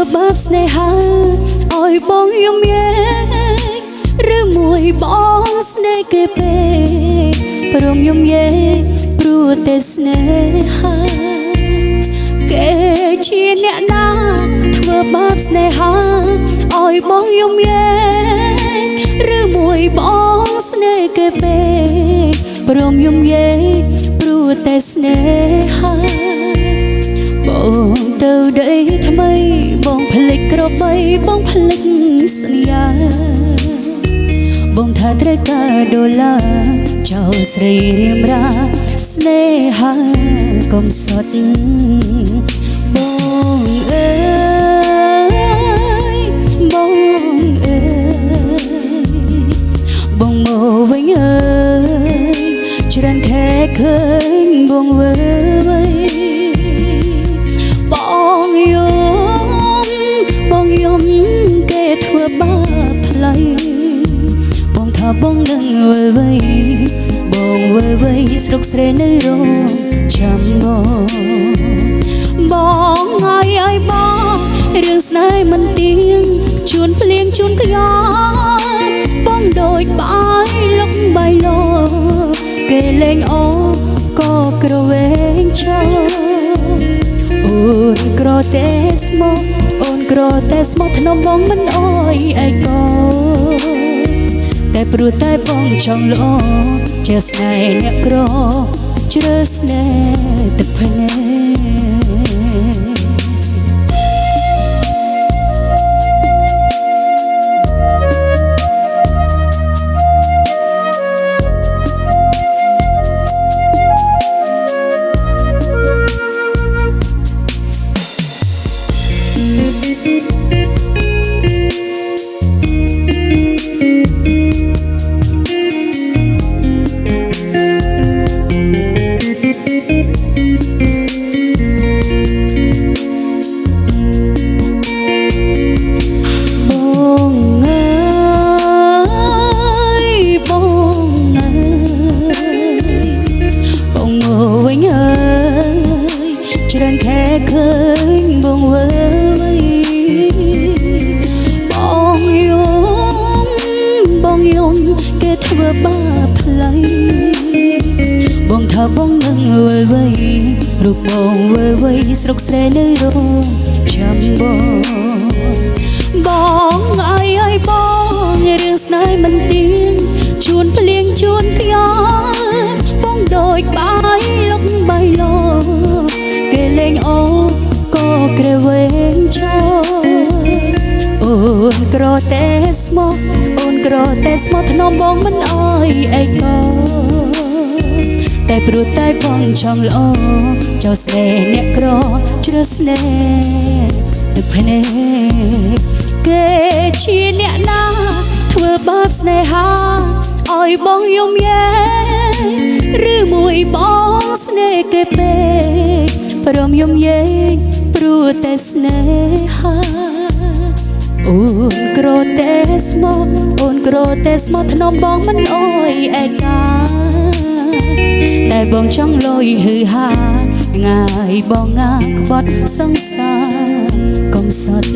បាបស្នេហាឲ្យបងយំយេឬមួយបងស្នេហ៍គេពេកព្រមយំយេព្រោះតែស្នេហាគេជាអ្នកណាធ្វើបាបស្នេហាឲ្យបងយំយេឬមួយបងស្នេហ៍គេពេកព្រមយំយេព្រោះតែស្នេហាបងទៅដីថ្មីបងភ្លេចក្របីបងភ្លេចសន្យាបងថាត្រូវការដុល្លារចៅស្រីរៀមរាស្នេហាកុំសត់បងអើយបងអើយបងមកវិញអើយច្រើនខែឃើញបងវើបងយំគេធ្វើបាបផ្លៃបងថាបងនឹងវើវៃបងវើវៃស្រុកស្រែនៅរងចាំបងឲ្យបងរឿងស្នេហ៍មិនទៀងជួនភ្លៀងជួនខ្យល់បងដូចបាយលុកបាយលោគេលេងអូក៏ក្រវែងចោលអូនក្រតែស្មោះអូនក្រតែស្មោះធ្នមបងមិនអើយឯកោតែព្រោះតែបងចង់ល្អជាស្នេហ៍អ្នកក្រជ្រើស្នេហ៍ទឹកភ្នែកច្រើនខែឃើញបងវើបងយំគេធ្វើបាបផ្លៃបងថាបងនឹងវើវៃរូបបងវើវៃស្រុកស្រែនៅរងចាំបងឲ្យបងរឿងស្នេហ៍មិនទៀងជួនភ្លៀងជួនខ្យល់បងដូចបាយលុកបាយលោគេលេងអូក៏ក្រវែងចោលអូនក្រតែស្មោះអូនក្រតែស្មោះធ្នមបងមិនអើយឯកោតែព្រោះតែបងចង់ល្អចៅស្នេហ៍អ្នកក្រជ្រើស្នេហ៍ទឹកភ្នែកគេជាអ្នកណាធ្វើបាបស្នេហាឲ្យបងយំយេឬមួយបងស្នេហ៍គេពេកព្រមយំយេព្រោះតែស្នេហាអូនក្រតែស្មោះអូនក្រតែស្មោះធ្នមបងមិនអើយឯកាតែបងចង់លុយហឺហាងាយបងងាក្បត់សង្សារកុំសត់